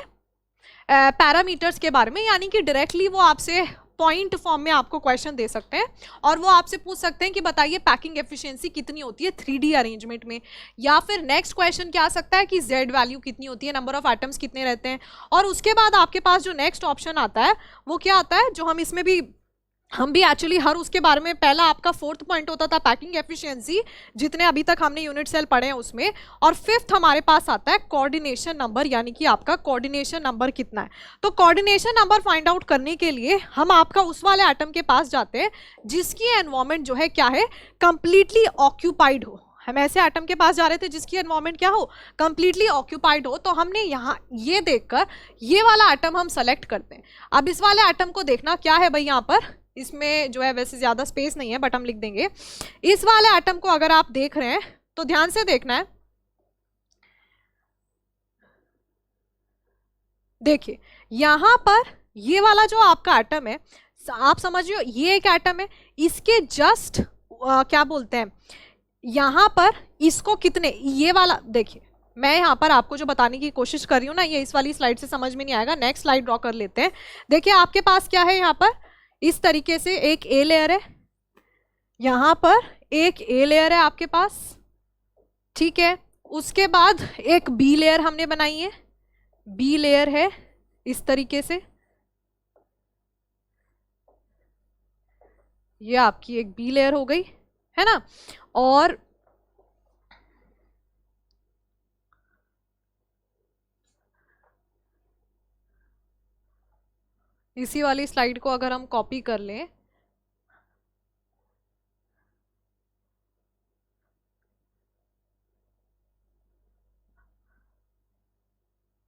पैरामीटर्स के बारे में, यानी कि डायरेक्टली वो आपसे पॉइंट फॉर्म में आपको क्वेश्चन दे सकते हैं और वो आपसे पूछ सकते हैं कि बताइए पैकिंग एफिशिएंसी कितनी होती है 3D अरेंजमेंट में। या फिर नेक्स्ट क्वेश्चन क्या आ सकता है कि Z वैल्यू कितनी होती है, नंबर ऑफ एटम्स कितने रहते हैं। और उसके बाद आपके पास जो नेक्स्ट ऑप्शन आता है वो क्या आता है, जो हम इसमें भी हम भी एक्चुअली हर उसके बारे में, पहला आपका 4th पॉइंट होता था पैकिंग एफिशिएंसी, जितने अभी तक हमने यूनिट सेल पढ़े हैं उसमें, और 5th हमारे पास आता है कोऑर्डिनेशन नंबर, यानी कि आपका कोऑर्डिनेशन नंबर कितना है। तो कोऑर्डिनेशन नंबर फाइंड आउट करने के लिए हम आपका उस वाले एटम के पास जाते हैं जिसकी एनवायरमेंट जो है क्या है, कंप्लीटली ऑक्यूपाइड हो। हम ऐसे एटम के पास जा रहे थे जिसकी एनवायरमेंट क्या हो, कंप्लीटली ऑक्यूपाइड हो। तो हमने यहाँ ये देखकर ये वाला एटम हम सेलेक्ट करते हैं। अब इस वाले एटम को देखना क्या है भाई, यहाँ पर इसमें जो है वैसे ज़्यादा स्पेस नहीं है बट हम लिख देंगे। इस वाले एटम को अगर आप देख रहे हैं तो ध्यान से देखना है। देखिए यहां पर ये वाला जो आपका एटम है, आप समझिए ये एक एटम है, इसके जस्ट क्या बोलते हैं यहां पर इसको कितने, ये वाला देखिए मैं यहाँ पर आपको जो बताने की कोशिश कर रही हूँ ना, ये इस वाली स्लाइड से समझ में नहीं आएगा, नेक्स्ट स्लाइड ड्रॉ कर लेते हैं। देखिए आपके पास क्या है, यहाँ पर इस तरीके से एक ए लेयर है, यहाँ पर एक ए लेयर है आपके पास, ठीक है। उसके बाद एक बी लेयर हमने बनाई है, बी लेयर है इस तरीके से, ये आपकी एक बी लेयर हो गई है ना। और इसी वाली स्लाइड को अगर हम कॉपी कर लें,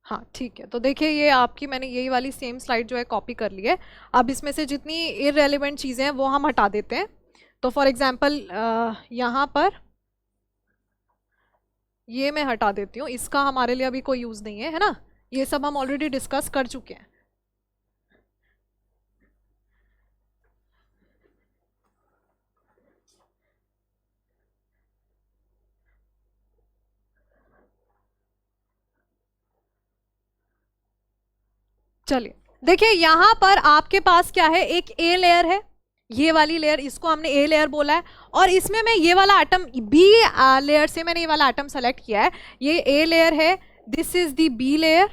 हाँ ठीक है, तो देखिए ये आपकी मैंने यही वाली सेम स्लाइड जो है कॉपी कर ली है। अब इसमें से जितनी इररेलेवेंट चीज़ें हैं वो हम हटा देते हैं। तो फॉर एग्जांपल यहाँ पर ये मैं हटा देती हूँ, इसका हमारे लिए अभी कोई यूज़ नहीं है ना, ये सब हम ऑलरेडी डिस्कस कर चुके हैं। चलिए देखिए यहाँ पर आपके पास क्या है, एक ए लेयर है, ये वाली लेयर, इसको हमने ए लेयर बोला है। और इसमें मैं ये वाला एटम बी लेयर से मैंने ये वाला एटम सेलेक्ट किया है, ये ए लेयर है, this is the B layer,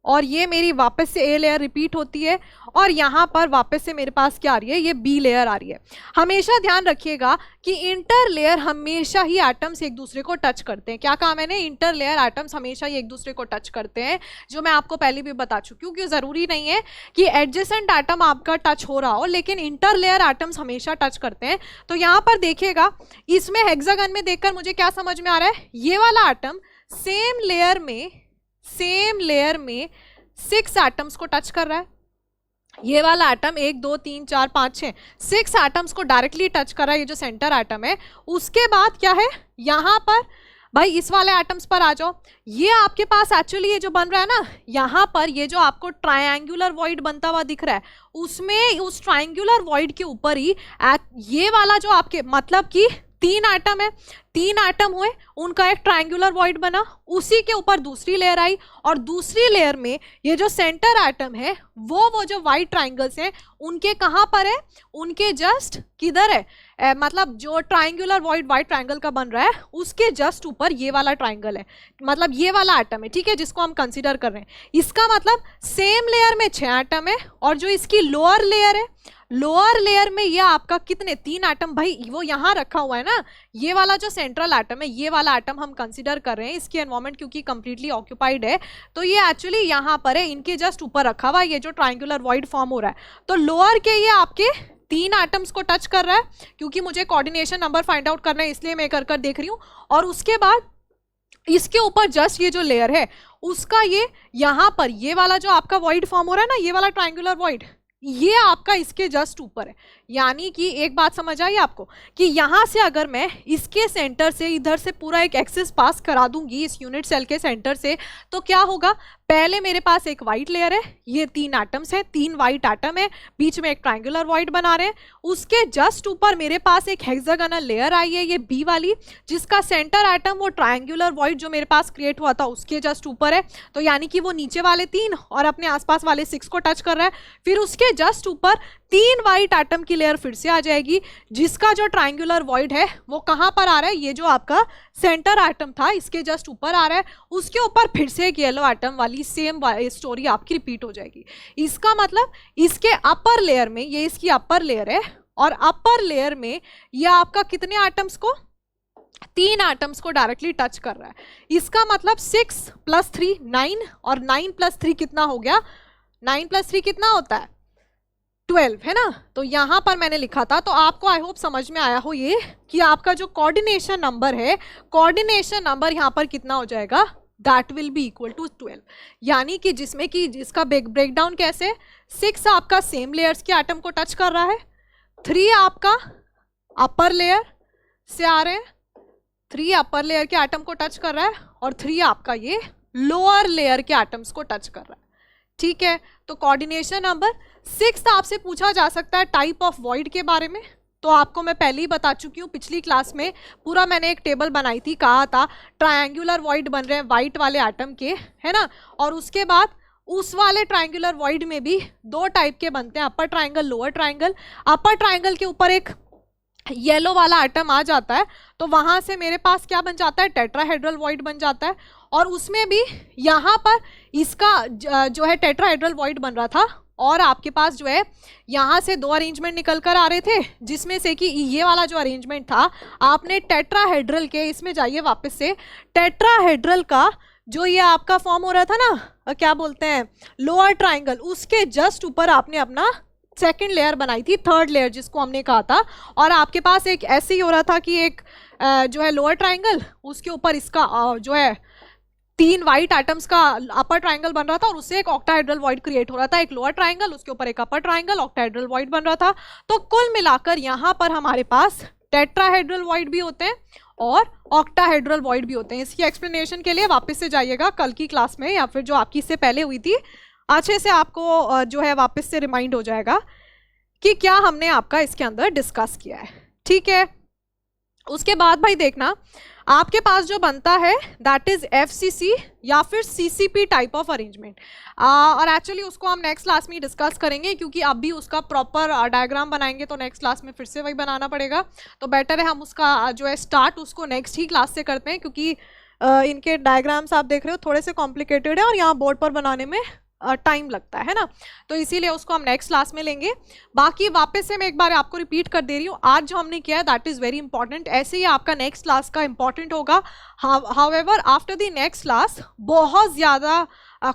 और ये मेरी वापस से ए लेयर रिपीट होती है, और यहाँ पर वापस से मेरे पास क्या आ रही है, ये बी लेयर आ रही है। हमेशा ध्यान रखिएगा कि इंटर लेयर हमेशा ही एटम्स एक दूसरे को टच करते हैं। क्या कहा मैंने, इंटर लेयर एटम्स हमेशा ही एक दूसरे को टच करते हैं, जो मैं आपको पहले भी बता चुकी हूँ कि ज़रूरी नहीं है कि एडजेसेंट एटम आपका टच हो रहा हो, लेकिन इंटर लेयर एटम्स हमेशा टच करते हैं। तो यहाँ पर देखिएगा, इसमें हेक्सागन में देखकर मुझे क्या समझ में आ रहा है, ये वाला एटम सेम लेयर में 6 एटम्स को टच कर रहा है। ये वाला एटम 1 2 3 4 5 6 एटम्स को डायरेक्टली टच कर रहा है, ये जो सेंटर एटम है। उसके बाद क्या है, यहाँ पर भाई इस वाले एटम्स पर आ जाओ, ये आपके पास एक्चुअली ये जो बन रहा है ना, यहाँ पर ये जो आपको ट्रायंगुलर वॉइड बनता हुआ दिख रहा है, उसमें उस ट्रायंगुलर वॉइड के ऊपर ही ये वाला जो आपके मतलब कि 3 एटम है, तीन एटम हुए, उनका एक ट्रायंगुलर वॉइड बना, उसी के ऊपर दूसरी लेयर आई और दूसरी लेयर में ये जो सेंटर एटम है वो जो वाइट ट्रायंगल्स हैं उनके कहाँ पर है, उनके जस्ट किधर है, मतलब जो ट्रायंगुलर वॉइड वाइट ट्रायंगल का बन रहा है उसके जस्ट ऊपर ये वाला ट्रायंगल है, मतलब ये वाला एटम है, ठीक है, जिसको हम कंसीडर कर रहे हैं। इसका मतलब सेम लेयर में 6 एटम है और जो इसकी लोअर लेयर है, लोअर लेयर में ये आपका कितने, 3 एटम, भाई वो यहाँ रखा हुआ है ना, ये वाला जो सेंट्रल एटम है ये वाला एटम हम कंसीडर कर रहे हैं, इसकी एनवायरमेंट क्योंकि कंप्लीटली ऑक्यूपाइड है तो ये एक्चुअली यहाँ पर है, इनके जस्ट ऊपर रखा हुआ है ये जो ट्रायंगुलर वॉइड फॉर्म हो रहा है। तो लोअर के ये आपके 3 एटम्स को टच कर रहा है, क्योंकि मुझे कोऑर्डिनेशन नंबर फाइंड आउट करना है इसलिए मैं कर देख रही हूँ। और उसके बाद इसके ऊपर जस्ट ये जो लेयर है उसका ये यहाँ पर ये वाला जो आपका वॉइड फॉर्म हो रहा है ना, ये वाला ट्रायंगुलर वॉइड, ये आपका इसके जस्ट ऊपर है। यानी कि एक बात समझ आई आपको कि यहाँ से अगर मैं इसके सेंटर से इधर से पूरा एक एक्सिस पास करा दूंगी इस यूनिट सेल के सेंटर से, तो क्या होगा, पहले मेरे पास एक वाइट लेयर है, ये 3 एटम्स हैं, 3 वाइट एटम है, बीच में एक ट्रायंगुलर वॉइड बना रहे हैं, उसके जस्ट ऊपर मेरे पास एक हेक्सागोनल लेयर आई है ये बी वाली, जिसका सेंटर एटम वो ट्रायंगुलर वॉइड जो मेरे पास क्रिएट हुआ था उसके जस्ट ऊपर है। तो यानी कि वो नीचे वाले 3 और अपने आसपास वाले 6 को टच कर रहा है। फिर उसके जस्ट ऊपर 3 वाइट एटम की लेयर फिर से आ जाएगी, जिसका जो ट्रायंगुलर वॉइड है वो कहाँ पर आ रहा है, ये जो आपका सेंटर एटम था इसके जस्ट ऊपर आ रहा है, उसके ऊपर फिर से एक येलो एटम वाली सेम स्टोरी आपकी रिपीट हो जाएगी। इसका मतलब इसके अपर लेयर में, ये इसकी अपर लेयर है और अपर लेयर में ये आपका कितने एटम्स को, 3 एटम्स को डायरेक्टली टच कर रहा है। इसका मतलब 6 + 3 9 और 9 + 3 कितना हो गया, 9 + 3 कितना होता है 12, है ना। तो यहां पर मैंने लिखा था, तो आपको आई होप समझ में आया हो ये कि आपका जो कोऑर्डिनेशन नंबर है, कोऑर्डिनेशन नंबर यहां पर कितना हो जाएगा, that will be equal to 12। यानी कि जिसमें कि जिसका ब्रेकडाउन कैसे, 6 आपका सेम लेयर्स के एटम को टच कर रहा है, 3 आपका अपर लेयर से आ रहे हैं, 3 अपर लेयर के एटम को टच कर रहा है और 3 आपका ये लोअर लेयर के एटम्स को टच कर रहा है, ठीक है। तो कोऑर्डिनेशन नंबर 6 आपसे पूछा जा सकता है टाइप ऑफ वॉइड के बारे में, तो आपको मैं पहले ही बता चुकी हूँ, पिछली क्लास में पूरा मैंने एक टेबल बनाई थी, कहा था ट्रायंगुलर वॉइड बन रहे हैं वाइट वाले एटम के, है ना, और उसके बाद उस वाले ट्रायंगुलर वॉइड में भी 2 टाइप के बनते हैं, अपर ट्रायंगल लोअर ट्रायंगल। अपर ट्रायंगल के ऊपर एक येलो वाला एटम आ जाता है तो वहां से मेरे पास क्या बन जाता है, टेट्राहेड्रल वॉइड बन जाता है, और उसमें भी यहाँ पर इसका जो है टेट्राहेड्रल वॉइड बन रहा था और आपके पास जो है यहाँ से 2 अरेंजमेंट निकल कर आ रहे थे, जिसमें से कि ये वाला जो अरेंजमेंट था आपने टेट्राहेड्रल के, इसमें जाइए वापस से, टेट्राहेड्रल का जो ये आपका फॉर्म हो रहा था ना, क्या बोलते हैं, लोअर ट्रायंगल, उसके जस्ट ऊपर आपने अपना सेकंड लेयर बनाई थी, थर्ड लेयर जिसको हमने कहा था, और आपके पास एक ऐसे ही हो रहा था कि एक जो है लोअर ट्रायंगल, उसके ऊपर इसका जो है 3 वाइट एटम्स का अपर ट्रायंगल बन रहा था और उससे एक ऑक्टाहेड्रल वॉइड क्रिएट हो रहा था, एक लोअर ट्रायंगल उसके ऊपर एक अपर ट्रायंगल ऑक्टाहेड्रल वॉइड बन रहा था। तो कुल मिलाकर यहाँ पर हमारे पास टेट्राहेड्रल वॉइड भी होते हैं और ऑक्टाहेड्रल वॉइड भी होते हैं। इसकी एक्सप्लेनेशन के लिए वापस से जाइएगा कल की क्लास में, या फिर जो आपकी इससे पहले हुई थी, अच्छे से आपको जो है वापस से रिमाइंड हो जाएगा कि क्या हमने आपका इसके अंदर डिस्कस किया है, ठीक है। उसके बाद भाई देखना आपके पास जो बनता है दैट इज एफसीसी या फिर सीसीपी टाइप ऑफ अरेंजमेंट, और एक्चुअली उसको हम नेक्स्ट क्लास में डिस्कस करेंगे, क्योंकि अब भी उसका प्रॉपर डायग्राम बनाएंगे तो नेक्स्ट क्लास में फिर से वही बनाना पड़ेगा। तो बेटर है हम उसका जो है स्टार्ट उसको नेक्स्ट ही क्लास से करते हैं, क्योंकि इनके डायग्राम्स आप देख रहे हो थोड़े से कॉम्प्लिकेटेड है और यहाँ बोर्ड पर बनाने में टाइम लगता है ना, तो इसीलिए उसको हम नेक्स्ट क्लास में लेंगे। बाकी वापस से मैं एक बार आपको रिपीट कर दे रही हूँ, आज जो हमने किया है दैट इज़ वेरी इंपॉर्टेंट, ऐसे ही आपका नेक्स्ट क्लास का इंपॉर्टेंट होगा। However after the next class बहुत ज़्यादा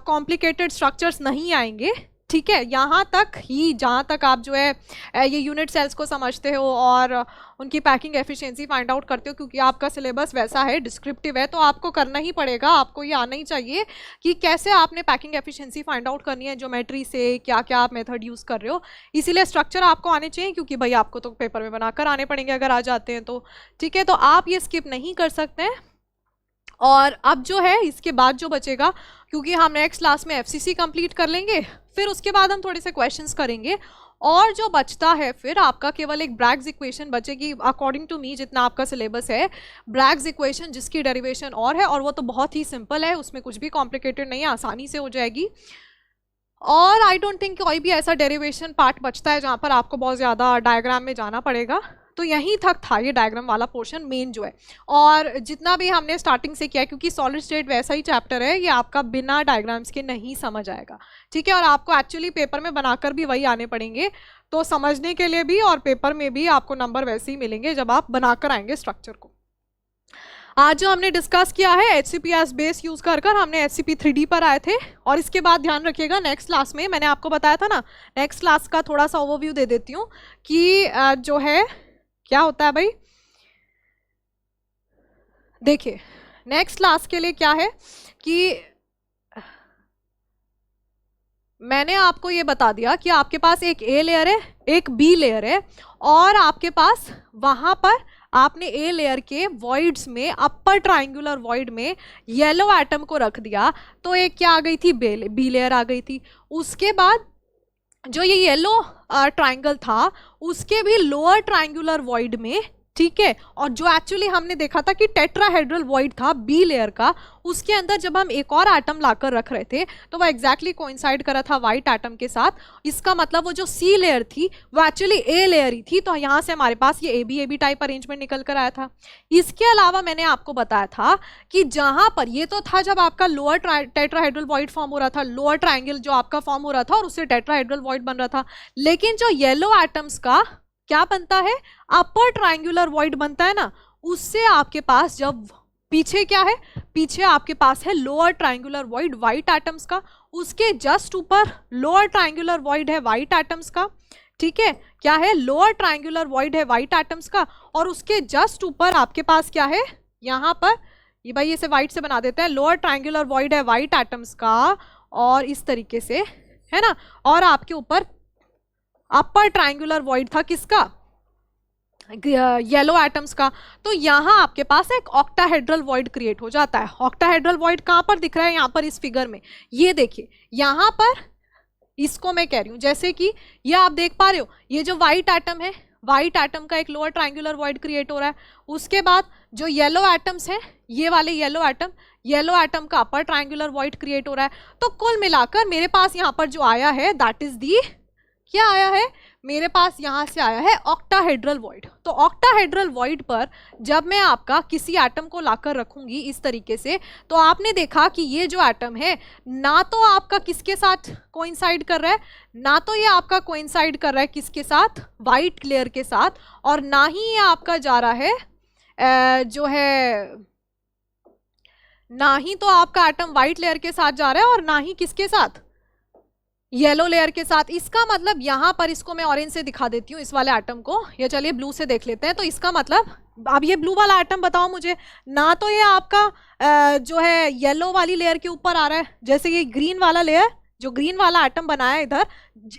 कॉम्प्लिकेटेड स्ट्रक्चर्स नहीं आएंगे, ठीक है। यहाँ तक ही जहाँ तक आप जो है ये यूनिट सेल्स को समझते हो और उनकी पैकिंग एफिशिएंसी फाइंड आउट करते हो, क्योंकि आपका सिलेबस वैसा है, डिस्क्रिप्टिव है, तो आपको करना ही पड़ेगा, आपको ये आना ही चाहिए कि कैसे आपने पैकिंग एफिशिएंसी फाइंड आउट करनी है, ज्योमेट्री से क्या क्या आप मेथड यूज़ कर रहे हो। इसीलिए स्ट्रक्चर आपको आने चाहिए, क्योंकि भाई आपको तो पेपर में बनाकर आने पड़ेंगे अगर आ जाते हैं तो, ठीक है। तो आप ये स्किप नहीं कर सकते हैं, और अब जो है इसके बाद जो बचेगा, क्योंकि हम नेक्स्ट क्लास में एफसीसी कंप्लीट कर लेंगे, फिर उसके बाद हम थोड़े से क्वेश्चंस करेंगे, और जो बचता है फिर आपका केवल एक ब्रैग्स इक्वेशन बचेगी अकॉर्डिंग टू मी, जितना आपका सिलेबस है ब्रैग्स इक्वेशन, जिसकी डेरिवेशन और वो तो बहुत ही सिंपल है, उसमें कुछ भी कॉम्प्लिकेटेड नहीं है, आसानी से हो जाएगी। और आई डोंट थिंक कोई भी ऐसा डेरिवेशन पार्ट बचता है जहाँ पर आपको बहुत ज़्यादा डायग्राम में जाना पड़ेगा। तो यहीं तक था ये डायग्राम वाला पोर्शन मेन जो है, और जितना भी हमने स्टार्टिंग से किया है, क्योंकि सॉलिड स्टेट वैसा ही चैप्टर है, ये आपका बिना डायग्राम्स के नहीं समझ आएगा, ठीक है। और आपको एक्चुअली पेपर में बनाकर भी वही आने पड़ेंगे, तो समझने के लिए भी और पेपर में भी आपको नंबर वैसे ही मिलेंगे जब आप बनाकर आएंगे स्ट्रक्चर को। आज जो हमने डिस्कस किया है HCP बेस यूज कर हमने HCP 3D पर आए थे, और इसके बाद ध्यान रखिएगा नेक्स्ट क्लास में, मैंने आपको बताया था ना, नेक्स्ट क्लास का थोड़ा सा ओवरव्यू दे देती हूँ कि जो है क्या होता है भाई। देखिए नेक्स्ट क्लास के लिए क्या है कि मैंने आपको ये बता दिया कि आपके पास एक A लेयर है, एक B लेयर है, और आपके पास वहां पर आपने A लेयर के वॉइड्स में, अपर ट्राइंगुलर वॉइड में येलो एटम को रख दिया, तो एक क्या आ गई थी, B लेयर आ गई थी। उसके बाद जो ये येलो ट्राइंगल था उसके भी लोअर ट्राइंगुलर वॉइड में, ठीक है, और जो एक्चुअली हमने देखा था कि टेट्राहेड्रल वॉइड था बी लेयर का, उसके अंदर जब हम एक और एटम लाकर रख रहे थे तो वो एग्जैक्टली कोइंसाइड करा था वाइट एटम के साथ। इसका मतलब वो जो सी लेयर थी वो एक्चुअली ए लेयर ही थी, तो यहाँ से हमारे पास ये ए बी टाइप अरेंजमेंट निकल कर आया था। इसके अलावा मैंने आपको बताया था कि जहाँ पर ये तो था जब आपका लोअर टेट्राहेड्रल वॉइड फॉर्म हो रहा था, लोअर ट्राइंगल जो आपका फॉर्म हो रहा था और उससे टेट्राहेड्रल वॉइड बन रहा था, लेकिन जो येलो एटम्स का क्या बनता है, अपर ट्राइंगुलर वॉइड बनता है ना, उससे आपके पास जब पीछे क्या है, पीछे आपके पास है lower triangular void white atoms का, उसके जस्ट ऊपर लोअर ट्राइंगुलर वॉइड है वाइट एटम्स का, ठीक है, क्या है, लोअर ट्राइंगुलर वॉइड है वाइट एटम्स का, और उसके जस्ट ऊपर आपके पास क्या है, यहाँ पर ये भाई इसे वाइट से बना देते हैं, लोअर ट्राइंगुलर वॉइड है वाइट एटम्स का, और इस तरीके से है ना, और आपके ऊपर अपर ट्राइंगुलर वॉइड था किसका, येलो एटम्स का। तो यहाँ आपके पास एक ऑक्टाहेड्रल वॉइड क्रिएट हो जाता है। ऑक्टाहेड्रल वॉइड कहाँ पर दिख रहा है, यहाँ पर इस फिगर में, ये देखिए यहाँ पर, इसको मैं कह रही हूँ जैसे कि ये आप देख पा रहे हो, ये जो वाइट एटम है, वाइट एटम का एक लोअर ट्राइंगुलर वॉइड क्रिएट हो रहा है, उसके बाद जो येलो एटम्स हैं, ये वाले येलो एटम का अपर ट्राइंगुलर वॉइड क्रिएट हो रहा है। तो कुल मिलाकर मेरे पास यहाँ पर जो आया है दैट इज दी, क्या आया है मेरे पास, यहाँ से आया है ऑक्टाहेड्रल वॉइड। तो ऑक्टाहेड्रल वॉइड पर जब मैं आपका किसी एटम को लाकर रखूंगी इस तरीके से, तो आपने देखा कि ये जो एटम है ना तो आपका किसके साथ कोइंसाइड कर रहा है, ना तो ये आपका कोइंसाइड कर रहा है किसके साथ, वाइट लेयर के साथ, और ना ही ये आपका जा रहा है जो है, ना ही तो आपका एटम वाइट लेयर के साथ जा रहा है और ना ही किसके साथ, येलो लेयर के साथ। इसका मतलब यहाँ पर, इसको मैं ऑरेंज से दिखा देती हूँ इस वाले एटम को, या चलिए ब्लू से देख लेते हैं। तो इसका मतलब अब ये ब्लू वाला एटम बताओ मुझे, ना तो ये आपका जो है येलो वाली लेयर के ऊपर आ रहा है, जैसे ये ग्रीन वाला लेयर, जो ग्रीन वाला एटम बनाया इधर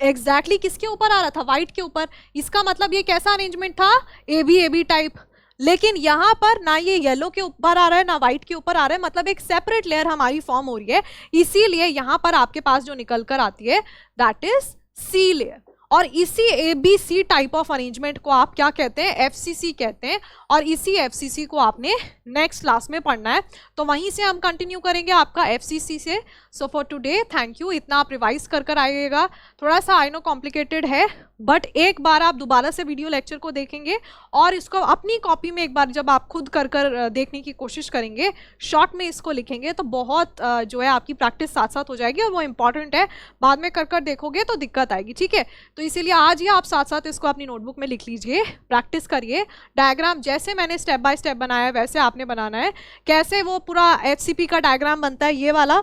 एग्जैक्टली किसके ऊपर आ रहा था, वाइट के ऊपर। इसका मतलब ये कैसा अरेंजमेंट था, ए बी टाइप। लेकिन यहाँ पर ना ये येलो के ऊपर आ रहा है ना वाइट के ऊपर आ रहा है, मतलब एक सेपरेट लेयर हमारी फॉर्म हो रही है। इसीलिए यहाँ पर आपके पास जो निकल कर आती है दैट इज सी लेयर, और इसी ABC टाइप ऑफ अरेंजमेंट को आप क्या कहते हैं, FCC कहते हैं, और इसी FCC को आपने नेक्स्ट क्लास में पढ़ना है। तो वहीं से हम कंटिन्यू करेंगे आपका FCC से। So for today thank you, इतना आप रिवाइज कर आइएगा। थोड़ा सा आई नो कॉम्प्लिकेटेड है, बट एक बार आप दोबारा से वीडियो लेक्चर को देखेंगे और इसको अपनी कॉपी में एक बार जब आप खुद कर देखने की कोशिश करेंगे, शॉर्ट में इसको लिखेंगे, तो बहुत जो है आपकी प्रैक्टिस साथ साथ हो जाएगी, और वो इंपॉर्टेंट है। बाद में कर देखोगे तो दिक्कत आएगी, ठीक है। तो इसीलिए आज ही आप साथ साथ इसको अपनी नोटबुक में लिख लीजिए, प्रैक्टिस करिए। डायग्राम जैसे मैंने स्टेप बाय स्टेप बनाया है वैसे आपने बनाना है। कैसे वो पूरा HCP का डायग्राम बनता है ये वाला,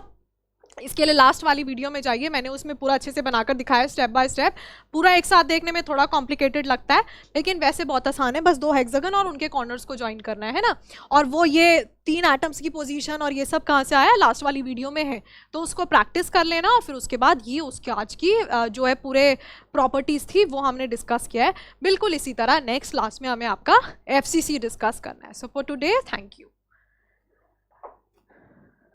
इसके लिए लास्ट वाली वीडियो में जाइए, मैंने उसमें पूरा अच्छे से बनाकर दिखाया स्टेप बाय स्टेप। पूरा एक साथ देखने में थोड़ा कॉम्प्लिकेटेड लगता है, लेकिन वैसे बहुत आसान है। बस 2 हेक्सागन और उनके कॉर्नर्स को ज्वाइन करना है ना। और वो ये 3 एटम्स की पोजीशन और ये सब कहाँ से आया, लास्ट वाली वीडियो में है, तो उसको प्रैक्टिस कर लेना। और फिर उसके बाद ये उसके आज की जो है पूरे प्रॉपर्टीज़ थी वो हमने डिस्कस किया है। बिल्कुल इसी तरह नेक्स्ट क्लास में हमें आपका FCC डिस्कस करना है। So for today thank you.